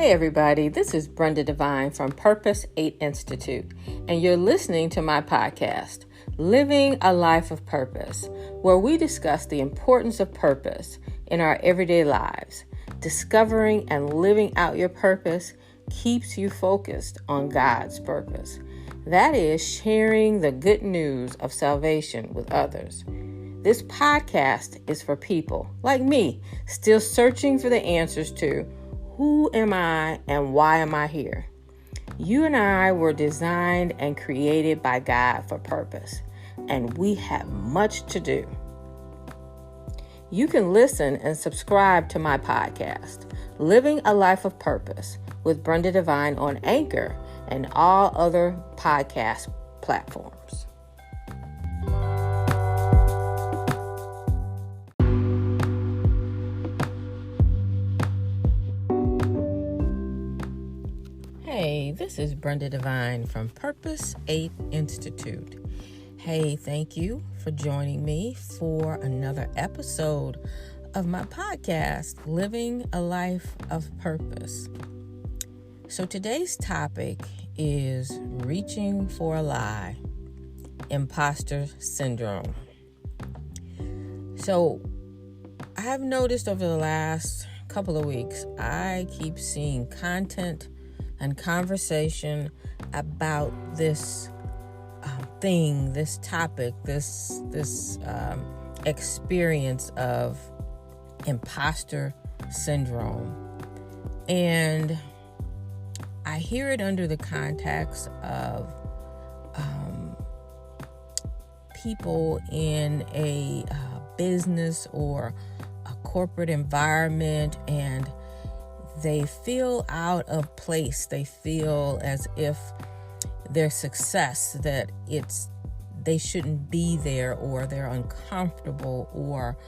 Hey everybody, this is Brenda Devine from Purpose 8 Institute, and you're listening to my podcast, Living a Life of Purpose, where we discuss the importance of purpose in our everyday lives. Discovering and living out your purpose keeps you focused on God's purpose. That is sharing the good news of salvation with others. This podcast is for people like me, still searching for the answers to who am I and why am I here? You and I were designed and created by God for purpose, and we have much to do. You can listen and subscribe to my podcast, Living a Life of Purpose with Brenda Devine on Anchor and all other podcast platforms. Hey, this is Brenda Devine from Purpose 8 Institute. Hey, thank you for joining me for another episode of my podcast, Living a Life of Purpose. So today's topic is reaching for a lie, imposter syndrome. So I have noticed over the last couple of weeks, I keep seeing content and conversation about this thing, this topic, this experience of imposter syndrome. And I hear it under the context of people in a business or a corporate environment, and they feel out of place. They feel as if their success, that they shouldn't be there, or they're uncomfortable, or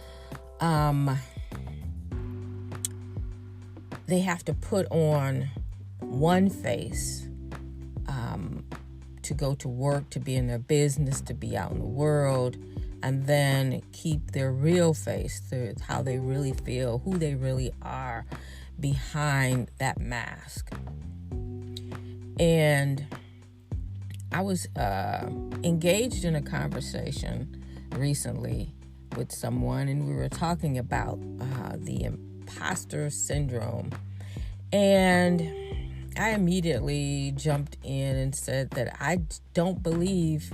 they have to put on one face to go to work, to be in their business, to be out in the world, and then keep their real face, how they really feel, who they really are, behind that mask. And I was engaged in a conversation recently with someone, and we were talking about the imposter syndrome. And I immediately jumped in and said that I don't believe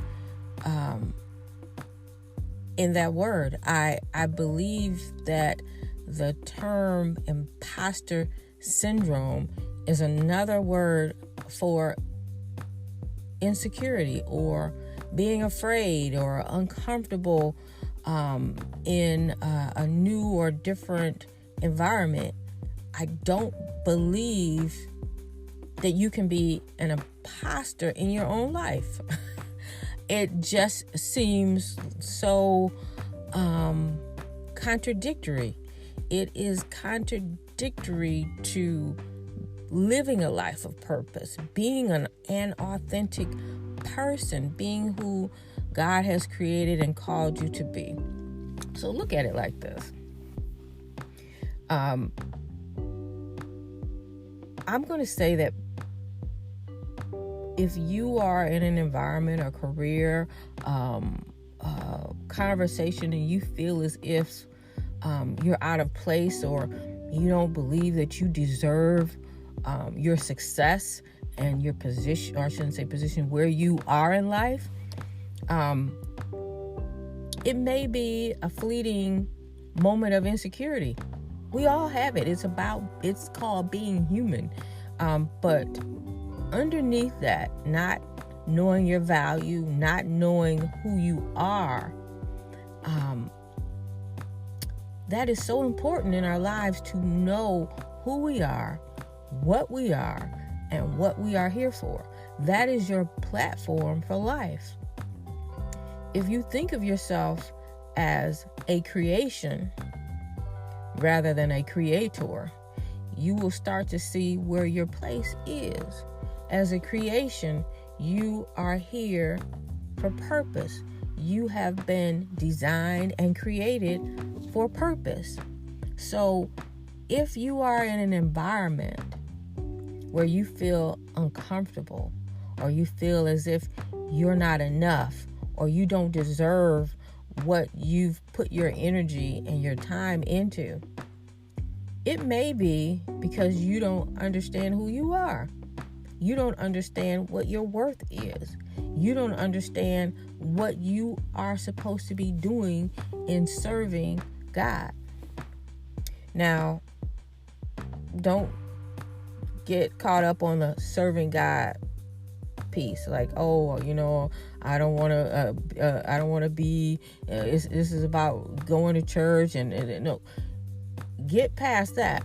in that word. I believe that the term imposter syndrome is another word for insecurity, or being afraid or uncomfortable in a new or different environment. I don't believe that you can be an imposter in your own life. It just seems so contradictory. It is contradictory to living a life of purpose, being an authentic person, being who God has created and called you to be. So look at it like this. I'm going to say that if you are in an environment or career, conversation, and you feel as if you're out of place, or you don't believe that you deserve your success and your position, or I shouldn't say position, where you are in life, it may be a fleeting moment of insecurity. We all have it. It's called being human. But underneath that, not knowing your value, not knowing who you are, that is so important in our lives, to know who we are, what we are, and what we are here for. That is your platform for life. If you think of yourself as a creation rather than a creator, you will start to see where your place is. As a creation, you are here for purpose. You have been designed and created for purpose. So if you are in an environment where you feel uncomfortable, or you feel as if you're not enough, or you don't deserve what you've put your energy and your time into, it may be because you don't understand who you are. You don't understand what your worth is. You don't understand what you are supposed to be doing in serving God. Now, don't get caught up on the serving God piece. Like, oh, I don't want to be. This is about going to church, and no. Get past that.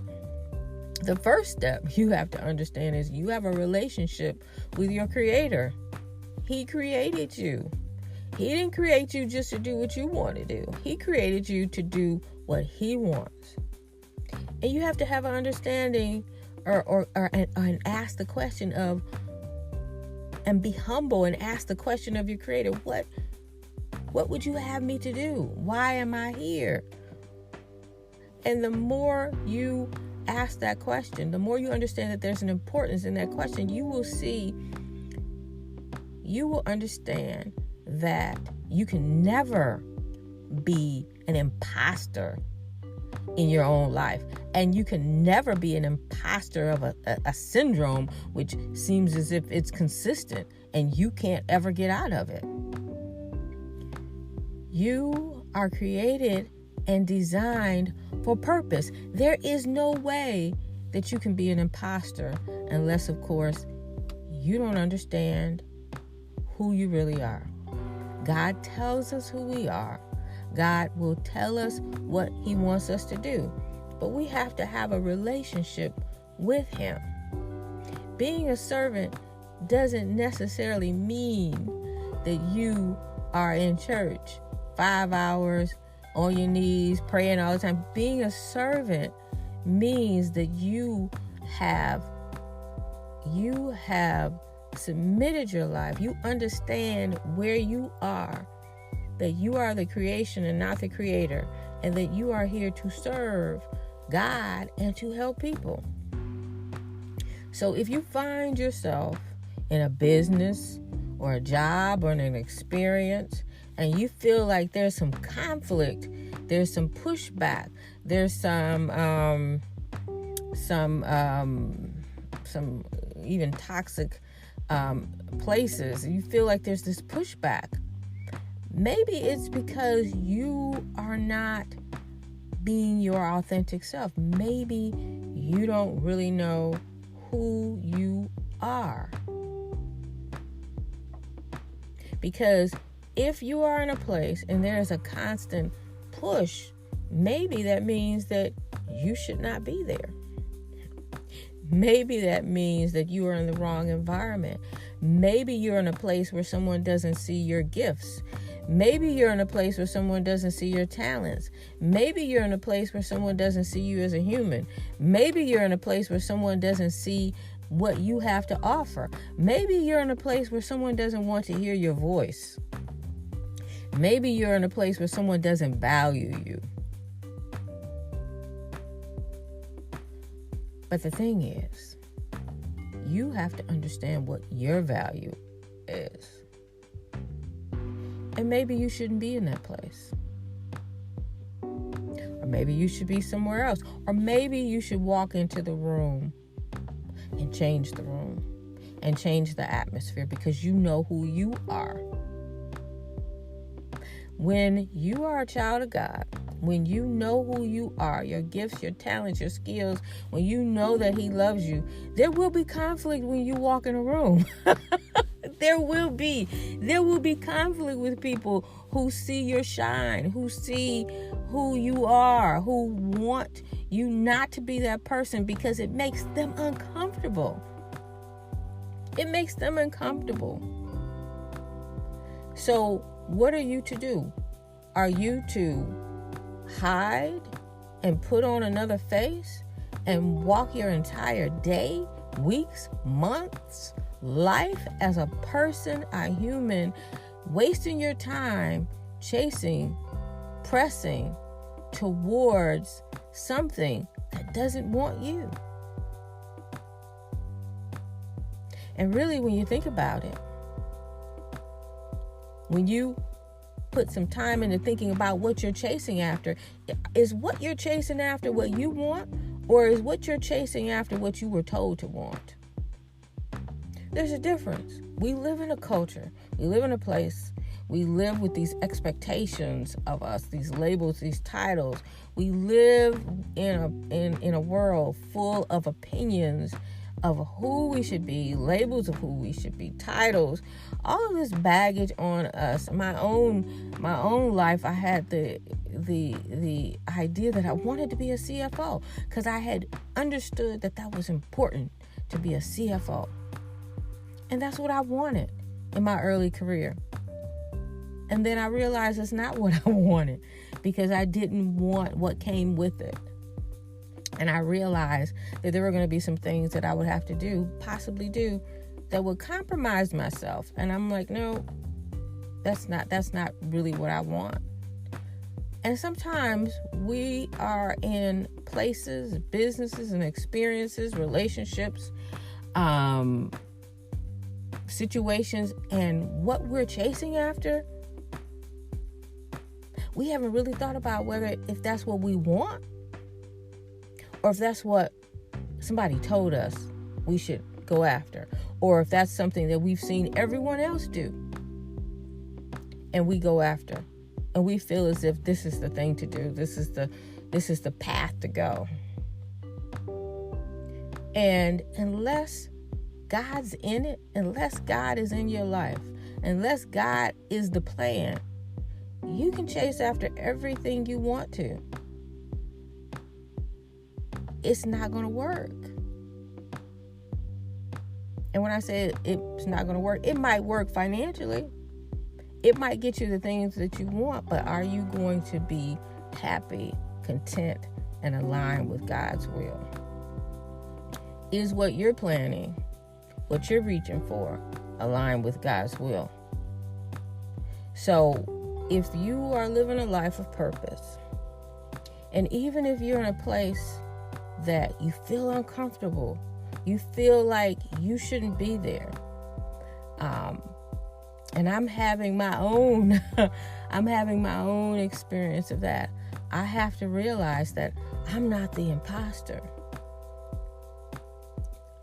The first step you have to understand is you have a relationship with your Creator. He created you. He didn't create you just to do what you want to do. He created you to do what He wants. And you have to have an understanding and ask the question of, and be humble and ask the question of your Creator, what would you have me to do? Why am I here? And the more you ask that question, the more you understand that there's an importance in that question, you will understand that you can never be an imposter in your own life. And you can never be an imposter of a syndrome which seems as if it's consistent and you can't ever get out of it. You are created and designed for purpose. There is no way that you can be an imposter unless, of course, you don't understand who you really are. God tells us who we are. God will tell us what He wants us to do. But we have to have a relationship with Him. Being a servant doesn't necessarily mean that you are in church 5 hours on your knees, praying all the time. Being a servant means that you have submitted your life. You understand where you are, that you are the creation and not the creator, and that you are here to serve God and to help people. So if you find yourself in a business or a job or in an experience, and you feel like there's some conflict, there's some pushback, there's some even toxic places, you feel like there's this pushback, maybe it's because you are not being your authentic self. Maybe you don't really know who you are. Because if you are in a place and there is a constant push, maybe that means that you should not be there. Maybe that means that you are in the wrong environment. Maybe you're in a place where someone doesn't see your gifts. Maybe you're in a place where someone doesn't see your talents. Maybe you're in a place where someone doesn't see you as a human. Maybe you're in a place where someone doesn't see what you have to offer. Maybe you're in a place where someone doesn't want to hear your voice. Maybe you're in a place where someone doesn't value you. But the thing is, you have to understand what your value is. And maybe you shouldn't be in that place. Or maybe you should be somewhere else. Or maybe you should walk into the room and change the room and change the atmosphere because you know who you are. When you are a child of God, when you know who you are, your gifts, your talents, your skills, when you know that He loves you, there will be conflict when you walk in a room. There will be conflict with people who see your shine, who see who you are, who want you not to be that person because it makes them uncomfortable. It makes them uncomfortable. So what are you to do? Are you to hide and put on another face and walk your entire day, weeks, months, life as a person, a human, wasting your time pressing towards something that doesn't want you? And really, when you think about it, when you put some time into thinking about what you're chasing after, is what you're chasing after what you want, or is what you're chasing after what you were told to want? There's a difference. We live in a culture. We live in a place. We live with these expectations of us, these labels, these titles. We live in a world full of opinions of who we should be, labels of who we should be, titles, all of this baggage on us. My own life, I had the idea that I wanted to be a CFO because I had understood that was important to be a CFO. And that's what I wanted in my early career. And then I realized it's not what I wanted because I didn't want what came with it. And I realized that there were going to be some things that I would have to possibly do, that would compromise myself. And I'm like, no, that's not really what I want. And sometimes we are in places, businesses, and experiences, relationships, situations, and what we're chasing after, we haven't really thought about if that's what we want, or if that's what somebody told us we should go after, or if that's something that we've seen everyone else do and we go after, and we feel as if this is the thing to do, this is the path to go. And unless God's in it, unless God is in your life, unless God is the plan, you can chase after everything you want to. It's not going to work. And when I say it's not going to work, it might work financially. It might get you the things that you want, but are you going to be happy, content, and aligned with God's will? Is what you're planning, what you're reaching for, aligned with God's will? So, if you are living a life of purpose, and even if you're in a place that you feel uncomfortable, you feel like you shouldn't be there, and I'm having my own experience of that, I have to realize that I'm not the imposter.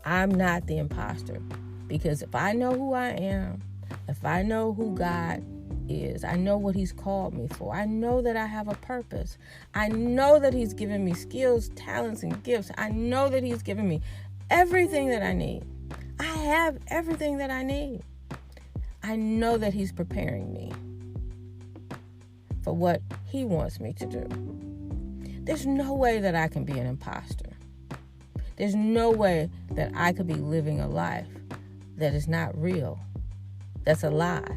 I'm not the imposter, because if I know who I am, if I know who God is, I know what He's called me for, I know that I have a purpose, I know that He's given me skills, talents, and gifts, I know that He's given me everything that I need. I have everything that I need. I know that He's preparing me for what He wants me to do. There's no way that I can be an imposter. There's no way that I could be living a life that is not real, that's a lie.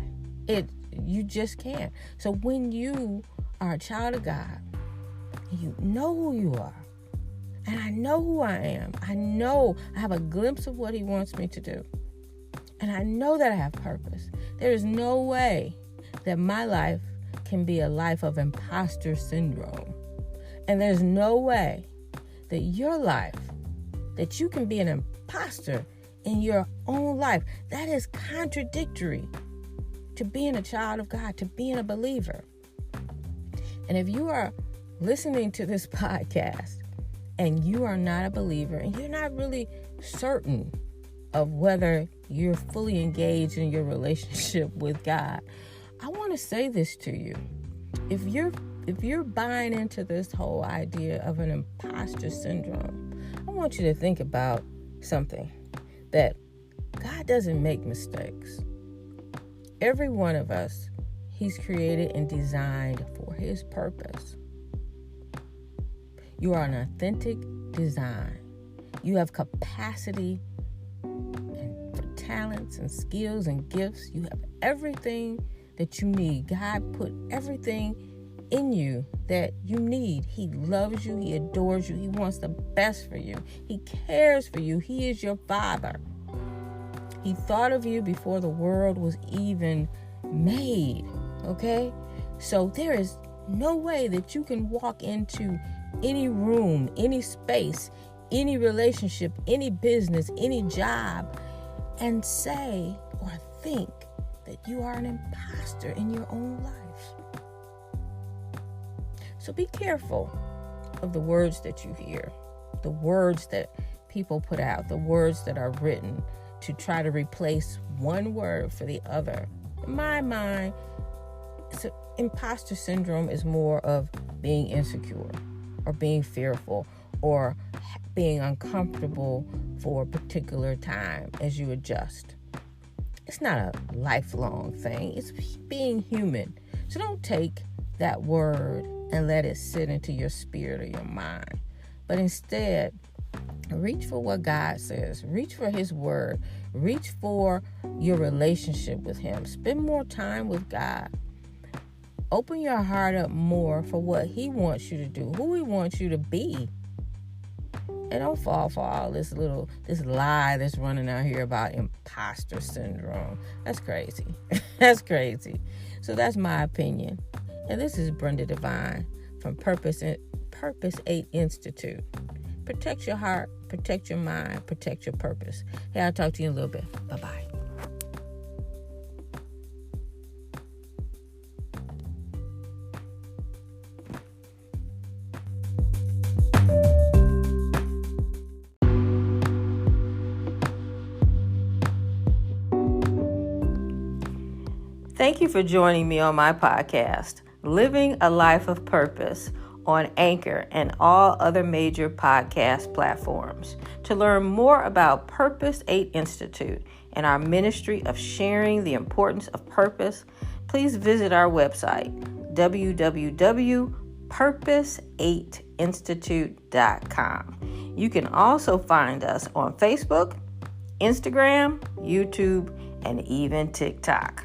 You just can't. So when you are a child of God, and you know who you are, and I know who I am, I know I have a glimpse of what He wants me to do, and I know that I have purpose, there is no way that my life can be a life of imposter syndrome. And there's no way that your life, that you can be an imposter in your own life. That is contradictory to being a child of God, to being a believer. And if you are listening to this podcast and you are not a believer, and you're not really certain of whether you're fully engaged in your relationship with God, I want to say this to you. If you're buying into this whole idea of an imposter syndrome, I want you to think about something, that God doesn't make mistakes. Every one of us, He's created and designed for His purpose. You are an authentic design. You have capacity and for talents and skills and gifts. You have everything that you need. God put everything in you that you need. He loves you. He adores you. He wants the best for you. He cares for you. He is your Father. He thought of you before the world was even made. Okay? So there is no way that you can walk into any room, any space, any relationship, any business, any job, and say or think that you are an imposter in your own life. So be careful of the words that you hear, the words that people put out, the words that are written to try to replace one word for the other. In my mind, imposter syndrome is more of being insecure or being fearful or being uncomfortable for a particular time as you adjust. It's not a lifelong thing. It's being human. So don't take that word and let it sit into your spirit or your mind. But instead, reach for what God says. Reach for His word. Reach for your relationship with Him. Spend more time with God. Open your heart up more for what He wants you to do, who He wants you to be. And don't fall for all this lie that's running out here about imposter syndrome. That's crazy. That's crazy. So that's my opinion. And this is Brenda Devine from Purpose 8 Institute. Protect your heart, protect your mind, protect your purpose. Hey, I'll talk to you in a little bit. Bye-bye. Thank you for joining me on my podcast, Living a Life of Purpose, on Anchor and all other major podcast platforms. To learn more about Purpose 8 Institute and our ministry of sharing the importance of purpose, please visit our website, www.purpose8institute.com. You can also find us on Facebook, Instagram, YouTube, and even TikTok.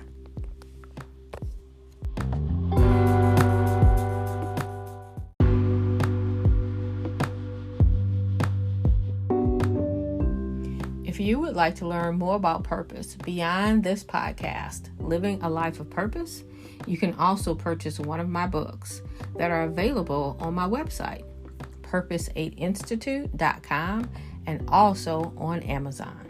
If you would like to learn more about purpose beyond this podcast, Living a Life of Purpose, you can also purchase one of my books that are available on my website, purpose8institute.com, and also on Amazon.